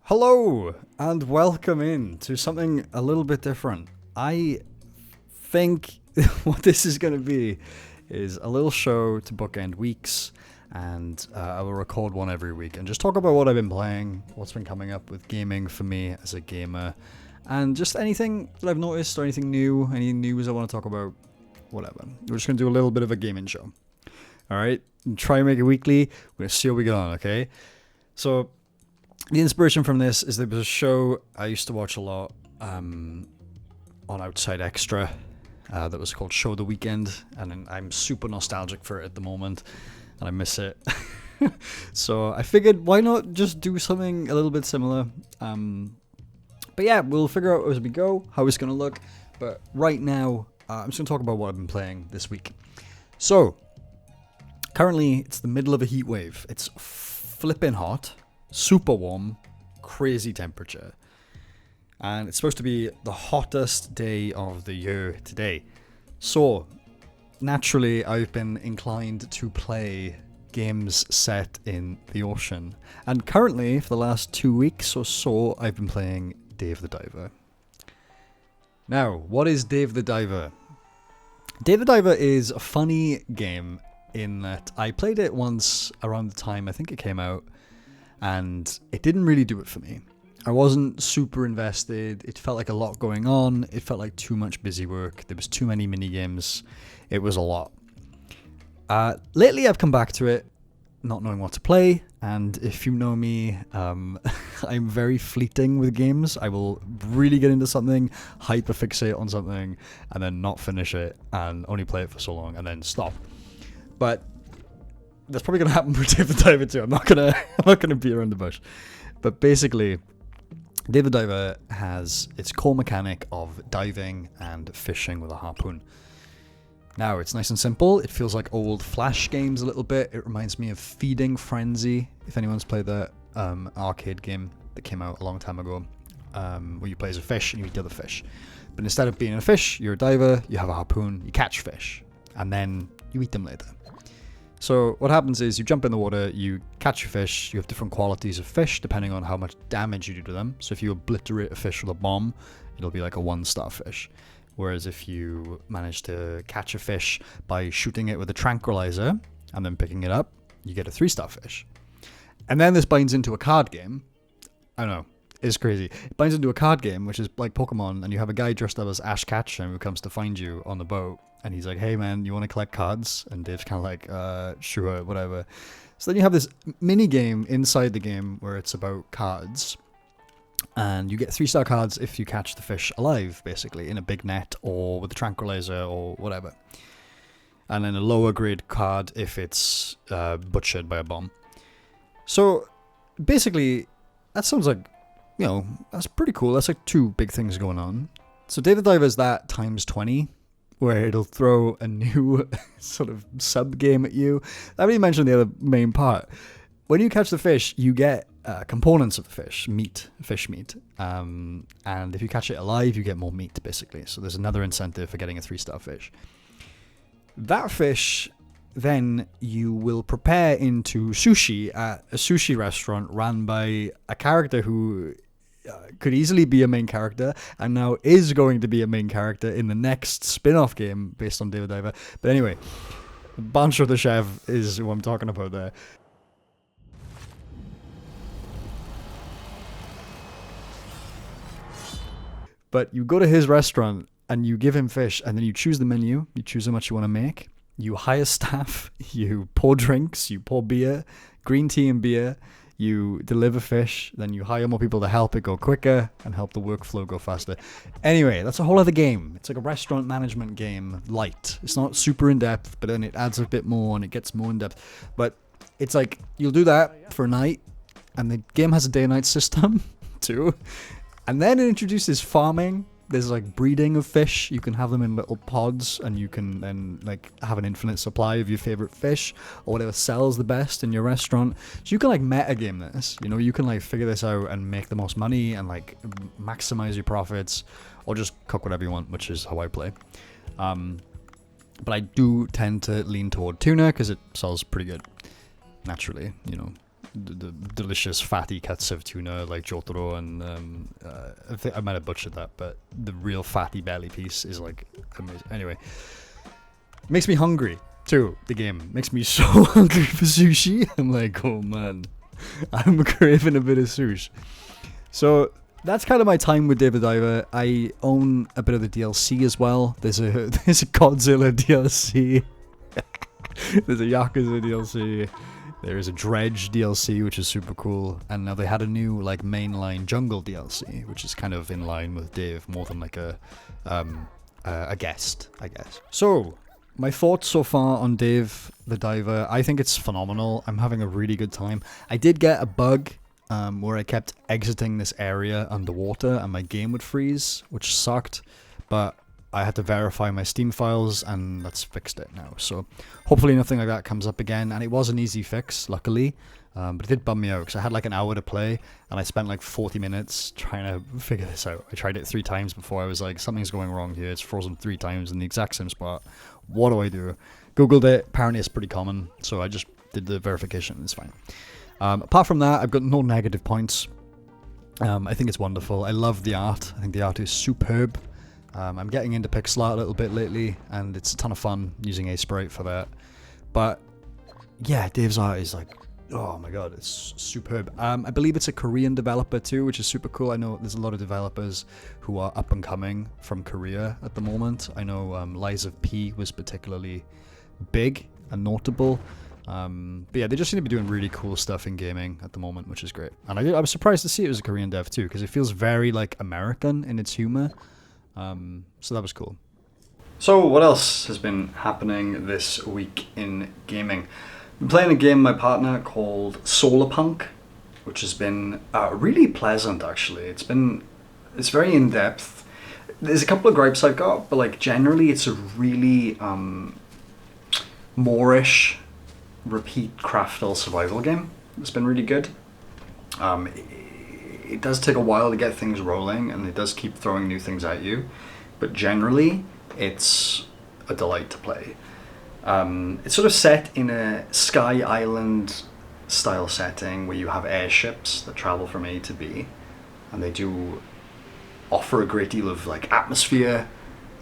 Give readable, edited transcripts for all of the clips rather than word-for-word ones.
Hello, and welcome in to something a little bit different. I think what this is going to be is a little show to bookend weeks, and I will record one every week and just talk about what I've been playing, what's been coming up with gaming for me as a gamer, and just anything that I've noticed or anything new, any news I want to talk about, whatever. We're just going to do a little bit of a gaming show. Alright, try and make it weekly. We're going to see how we get on, okay? So, the inspiration from this is there was a show I used to watch a lot on Outside Extra that was called Show the Weekend, and I'm super nostalgic for it at the moment, and I miss it. So I figured, why not just do something a little bit similar? But yeah, we'll figure out as we go how it's going to look. But right now, I'm just going to talk about what I've been playing this week. So, currently, it's the middle of a heat wave. It's flipping hot. Super warm, crazy temperature, and it's supposed to be the hottest day of the year today. So, naturally, I've been inclined to play games set in the ocean, and currently, for the last 2 weeks or so, I've been playing Dave the Diver. Now, what is Dave the Diver? Dave the Diver is a funny game in that I played it once around the time I think it came out, and it didn't really do it for me. I wasn't super invested. It felt like a lot going on. It felt like too much busy work. There was too many mini games. It was a lot. Lately, I've come back to it, not knowing what to play. And if you know me, I'm very fleeting with games. I will really get into something, hyperfixate on something, and then not finish it, and only play it for so long, and then stop. But that's probably gonna happen with Dave the Diver too. I'm not gonna beat around the bush. But basically, Dave the Diver has its core mechanic of diving and fishing with a harpoon. Now, it's nice and simple. It feels like old Flash games a little bit. It reminds me of Feeding Frenzy, if anyone's played that arcade game that came out a long time ago, where you play as a fish and you eat other fish. But instead of being a fish, you're a diver, you have a harpoon, you catch fish, and then you eat them later. So what happens is you jump in the water, you catch a fish, you have different qualities of fish depending on how much damage you do to them. So if you obliterate a fish with a bomb, it'll be like a 1-star fish. Whereas if you manage to catch a fish by shooting it with a tranquilizer and then picking it up, you get a 3-star fish. And then this binds into a card game. I don't know, it's crazy. It binds into a card game, which is like Pokemon, and you have a guy dressed up as Ash Ketchum who comes to find you on the boat. And he's like, hey man, you want to collect cards? And Dave's kind of like, sure, whatever. So then you have this mini game inside the game where it's about cards. And you get 3-star cards if you catch the fish alive, basically, in a big net or with a tranquilizer or whatever. And then a lower grade card if it's butchered by a bomb. So basically, that sounds like, that's pretty cool. That's like 2 big things going on. So Dave the Diver is that times 20. Where it'll throw a new sort of sub-game at you. I haven't even mentioned the other main part. When you catch the fish, you get components of the fish, fish meat. And if you catch it alive, you get more meat, basically. So there's another incentive for getting a 3-star fish. That fish, then you will prepare into sushi at a sushi restaurant run by a character who could easily be a main character, and now is going to be a main character in the next spin-off game based on Dave the Diver. But anyway, Bancho the Chef is who I'm talking about there. But you go to his restaurant, and you give him fish, and then you choose the menu, you choose how much you want to make, you hire staff, you pour drinks, you pour beer, green tea and beer, you deliver fish, then you hire more people to help it go quicker and help the workflow go faster. Anyway, that's a whole other game. It's like a restaurant management game, light. It's not super in-depth, but then it adds a bit more and it gets more in-depth. But it's like, you'll do that for a night, and the game has a day-night system, too. And then it introduces farming. There's like breeding of fish. You can have them in little pods, and you can then like have an infinite supply of your favorite fish or whatever sells the best in your restaurant. So you can like metagame this. You can like figure this out and make the most money and like maximize your profits, or just cook whatever you want, which is how I play. But I do tend to lean toward tuna because it sells pretty good naturally. the delicious fatty cuts of tuna like Jotaro, and I might have butchered that, but the real fatty belly piece is like amazing. Anyway, makes me hungry too. The game makes me so hungry for sushi. I'm like, oh man, I'm craving a bit of sushi. So that's kind of my time with Dave the Diver. I own a bit of the DLC as well. There's a Godzilla DLC. There's a Yakuza DLC. There is a Dredge DLC, which is super cool. And now they had a new like mainline Jungle DLC, which is kind of in line with Dave, more than like a guest, I guess. So my thoughts so far on Dave the Diver, I think it's phenomenal. I'm having a really good time. I did get a bug where I kept exiting this area underwater and my game would freeze, which sucked, but I had to verify my Steam files and that's fixed it now. So hopefully nothing like that comes up again, and it was an easy fix, luckily, but it did bum me out because I had like an hour to play and I spent like 40 minutes trying to figure this out. I tried it 3 times before I was like, something's going wrong here. It's frozen 3 times in the exact same spot. What do I do? Googled it. Apparently it's pretty common, so I just did the verification. It's fine. Apart from that, I've got no negative points. I think it's wonderful. I love the art. I think the art is superb. I'm getting into pixel art a little bit lately, and it's a ton of fun using Sprite for that. But yeah, Dave's art is like, oh my god, it's superb. I believe it's a Korean developer too, which is super cool. I know there's a lot of developers who are up and coming from Korea at the moment. I know Lies of P was particularly big and notable. But yeah, they just seem to be doing really cool stuff in gaming at the moment, which is great. And I was surprised to see it was a Korean dev too, because it feels very like American in its humor. So that was cool. So what else has been happening this week in gaming? I've been playing a game with my partner called Solarpunk, which has been really pleasant actually. It's very in-depth. There's a couple of gripes I've got, but like generally it's a really Moorish repeat craftal survival game. It's been really good. It does take a while to get things rolling, and it does keep throwing new things at you, but generally it's a delight to play. It's sort of set in a Sky Island style setting where you have airships that travel from A to B, and they do offer a great deal of like atmosphere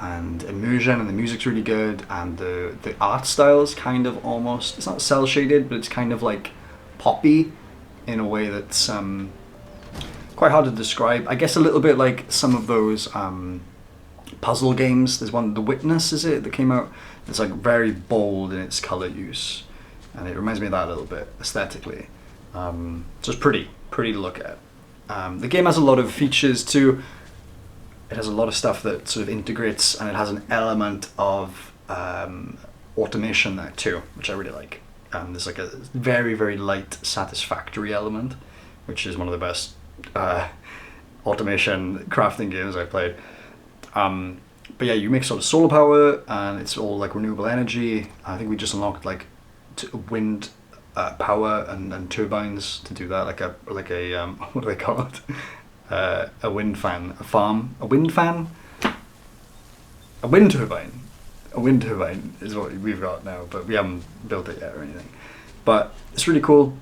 and immersion, and the music's really good, and the art style is kind of almost, it's not cel shaded, but it's kind of like poppy in a way that's quite hard to describe. I guess a little bit like some of those puzzle games. There's one, The Witness, is it, that came out? It's like very bold in its color use, and it reminds me of that a little bit aesthetically. So it's pretty to look at. The game has a lot of features too. It has a lot of stuff that sort of integrates, and it has an element of automation there too, which I really like. There's like a very, very light satisfactory element, which is one of the best automation crafting games I've played. But yeah, you make sort of solar power, and it's all like renewable energy. I think we just unlocked like wind power and turbines to do that, like a what do they call it? A wind fan, a farm, a wind fan, a wind turbine. A wind turbine is what we've got now, but we haven't built it yet or anything. But it's really cool.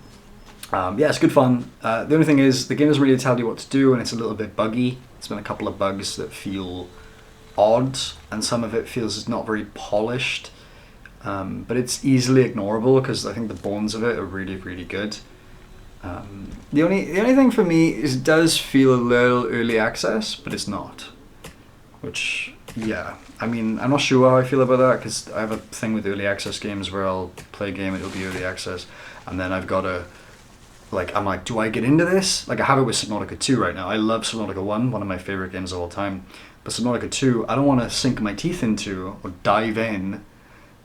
Yeah, it's good fun. The only thing is, the game doesn't really tell you what to do, and it's a little bit buggy. There's been a couple of bugs that feel odd, and some of it feels not very polished. But it's easily ignorable because I think the bones of it are really, really good. The only thing for me is it does feel a little early access, but it's not. Which, yeah, I mean, I'm not sure how I feel about that, because I have a thing with early access games where I'll play a game, it'll be early access, and then I've got to, like, I'm like, do I get into this? Like, I have it with Subnautica 2 right now. I love Subnautica 1, one of my favorite games of all time. But Subnautica 2, I don't want to sink my teeth into or dive in,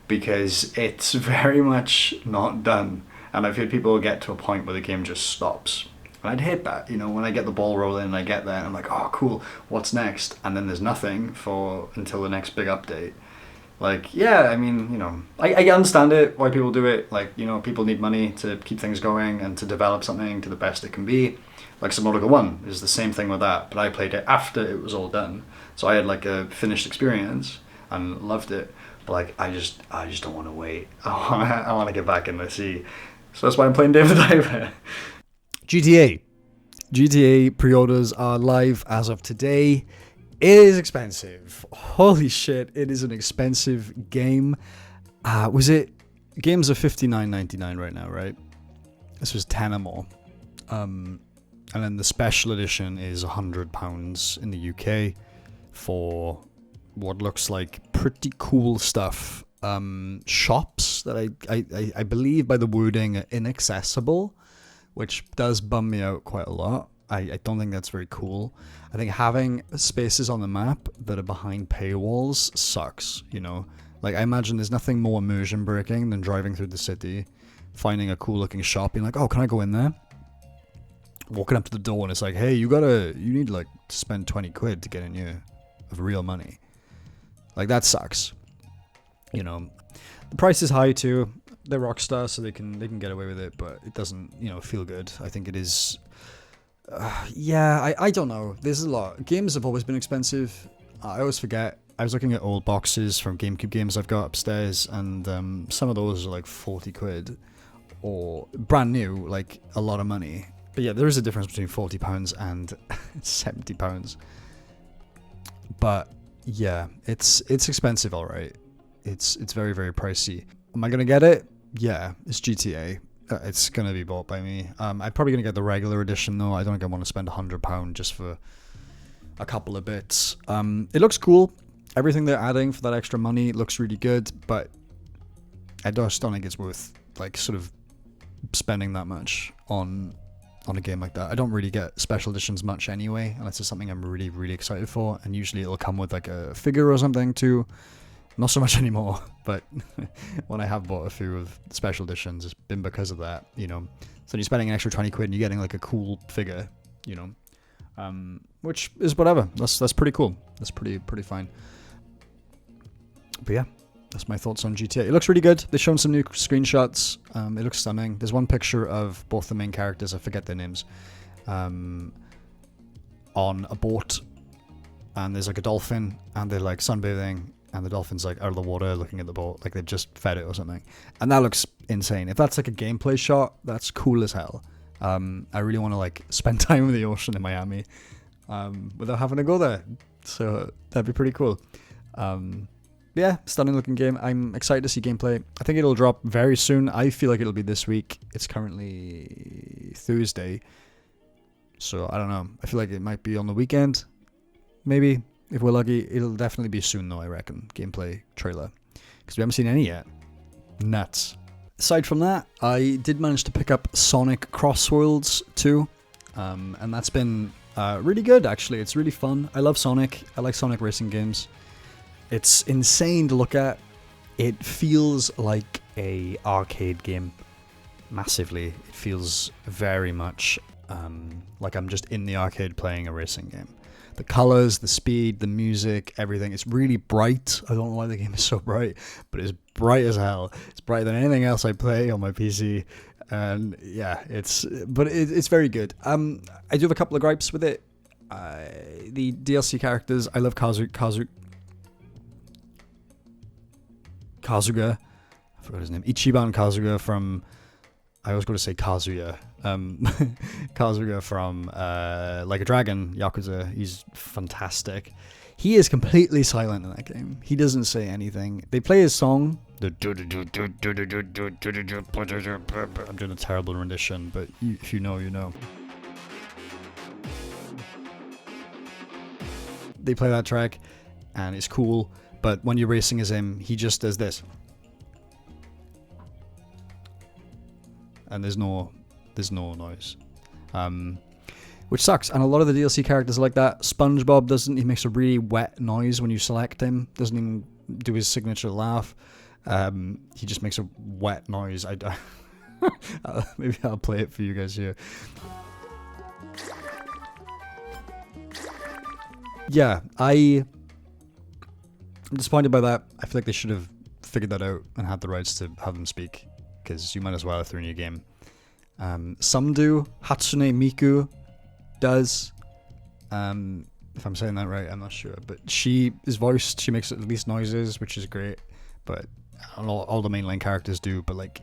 because it's very much not done. And I've heard people get to a point where the game just stops. And I'd hate that, you know, when I get the ball rolling and I get there and I'm like, oh cool, what's next? And then there's nothing until the next big update. Like, yeah, I mean, you know, I understand it, why people do it. Like, you know, people need money to keep things going and to develop something to the best it can be. Like Subnautica 1 is the same thing with that, but I played it after it was all done. So I had like a finished experience and loved it. But like, I just don't want to wait. I want to get back in the sea. So that's why I'm playing Dave the Diver. GTA pre-orders are live as of today. It is expensive. Holy shit, it is an expensive game. Games are $59.99 right now, right? This was 10 or more. And then the special edition is £100 in the UK for what looks like pretty cool stuff. Shops that I believe by the wording are inaccessible, which does bum me out quite a lot. I don't think that's very cool. I think having spaces on the map that are behind paywalls sucks, you know? Like, I imagine there's nothing more immersion breaking than driving through the city, finding a cool looking shop, being like, oh, can I go in there? Walking up to the door and it's like, hey, you need like to spend 20 quid to get in here of real money. Like, that sucks. You know, the price is high too. They're Rockstar, so they can get away with it, but it doesn't, you know, feel good. I think it is. I don't know. There's a lot. Games have always been expensive. I always forget. I was looking at old boxes from GameCube games I've got upstairs, and some of those are like 40 quid, or brand new, like a lot of money. But yeah, there is a difference between £40 and £70. But yeah, it's expensive, all right. It's very, very pricey. Am I gonna get it? Yeah, it's GTA. It's gonna be bought by me. I'm probably gonna get the regular edition though. I don't think I want to spend £100 just for a couple of bits. It looks cool. Everything they're adding for that extra money looks really good, but I just don't think it's worth like sort of spending that much on a game like that. I don't really get special editions much anyway, unless it's something I'm really, really excited for, and usually it'll come with like a figure or something too. Not so much anymore, but when I have bought a few of the special editions, it's been because of that, you know. So you're spending an extra 20 quid and you're getting like a cool figure, you know, which is whatever. That's pretty cool. That's pretty fine. But yeah, that's my thoughts on GTA. It looks really good. They've shown some new screenshots. It looks stunning. There's one picture of both the main characters, I forget their names, on a boat, and there's like a dolphin, and they're like sunbathing, and the dolphin's like out of the water looking at the boat, like they've just fed it or something. And that looks insane. If that's like a gameplay shot, that's cool as hell. I really want to like spend time in the ocean in Miami without having to go there. So that'd be pretty cool. Yeah, stunning looking game. I'm excited to see gameplay. I think it'll drop very soon. I feel like it'll be this week. It's currently Thursday. So I don't know. I feel like it might be on the weekend. Maybe. If we're lucky, it'll definitely be soon though, I reckon. Gameplay trailer. Because we haven't seen any yet. Nuts. Aside from that, I did manage to pick up Sonic CrossWorlds 2. And that's been really good, actually. It's really fun. I love Sonic. I like Sonic racing games. It's insane to look at. It feels like a arcade game. Massively. It feels very much like I'm just in the arcade playing a racing game. The colors, the speed, the music, everything. It's really bright. I don't know why the game is so bright, but it's bright as hell. It's brighter than anything else I play on my PC. And yeah, it's very good. I do have a couple of gripes with it. The DLC characters, I love Kazuga. I forgot his name. Ichiban Kazuga from... I was going to say Kazuya. Kazuga from Like a Dragon, Yakuza. He's fantastic. He is completely silent in that game. He doesn't say anything. They play his song. I'm doing a terrible rendition, but if you know, you know. They play that track, and it's cool. But when you're racing as him, he just does this. And there's no noise, which sucks. And a lot of the DLC characters are like that. SpongeBob doesn't. He makes a really wet noise when you select him. Doesn't even do his signature laugh. He just makes a wet noise. Maybe I'll play it for you guys here. Yeah, I'm disappointed by that. I feel like they should have figured that out and had the rights to have them speak. Because you might as well if they're in your game. Some do. Hatsune Miku does. If I'm saying that right, I'm not sure. But she is voiced. She makes at least noises, which is great. But all the mainline characters do. But like,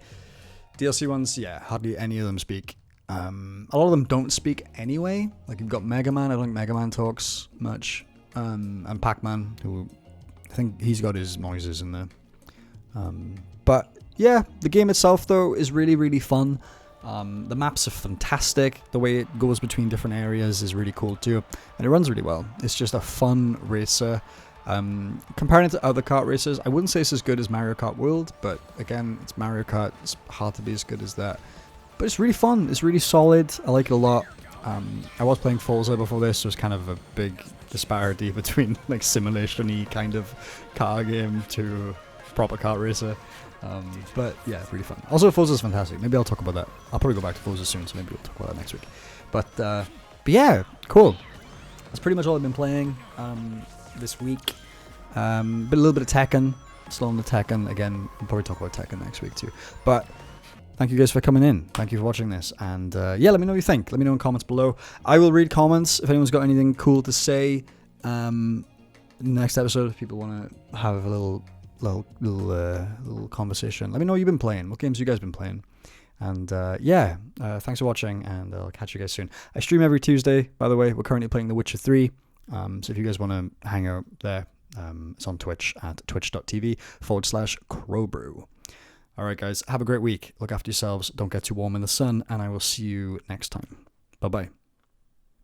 DLC ones, yeah, hardly any of them speak. A lot of them don't speak anyway. Like, you've got Mega Man. I don't think Mega Man talks much. And Pac-Man, who I think he's got his noises in there. But yeah, the game itself though is really, really fun. The maps are fantastic. The way it goes between different areas is really cool too, and it runs really well. It's just a fun racer. Comparing it to other kart races, I wouldn't say it's as good as Mario Kart World, but again, it's Mario Kart. It's hard to be as good as that. But it's really fun. It's really solid. I like it a lot. I was playing Forza before this, so it's kind of a big disparity between like simulation-y kind of car game to proper kart racer. But yeah, really fun. Also, Forza's fantastic. Maybe I'll talk about that. I'll probably go back to Forza soon, so maybe we'll talk about that next week. But yeah, cool. That's pretty much all I've been playing this week. But a little bit of Tekken. Still on the Tekken. Again, we'll probably talk about Tekken next week too. But thank you guys for coming in. Thank you for watching this. And yeah, let me know what you think. Let me know in comments below. I will read comments if anyone's got anything cool to say. Next episode, if people want to have a little conversation, let me know what you've been playing. What games you guys been playing? And yeah, thanks for watching, and I'll catch you guys soon. I stream every Tuesday, by the way. We're currently playing The Witcher 3. So if you guys want to hang out there, it's on Twitch at twitch.tv/CrowBrew. All right, guys, have a great week. Look after yourselves. Don't get too warm in the sun, and I will see you next time. Bye-bye.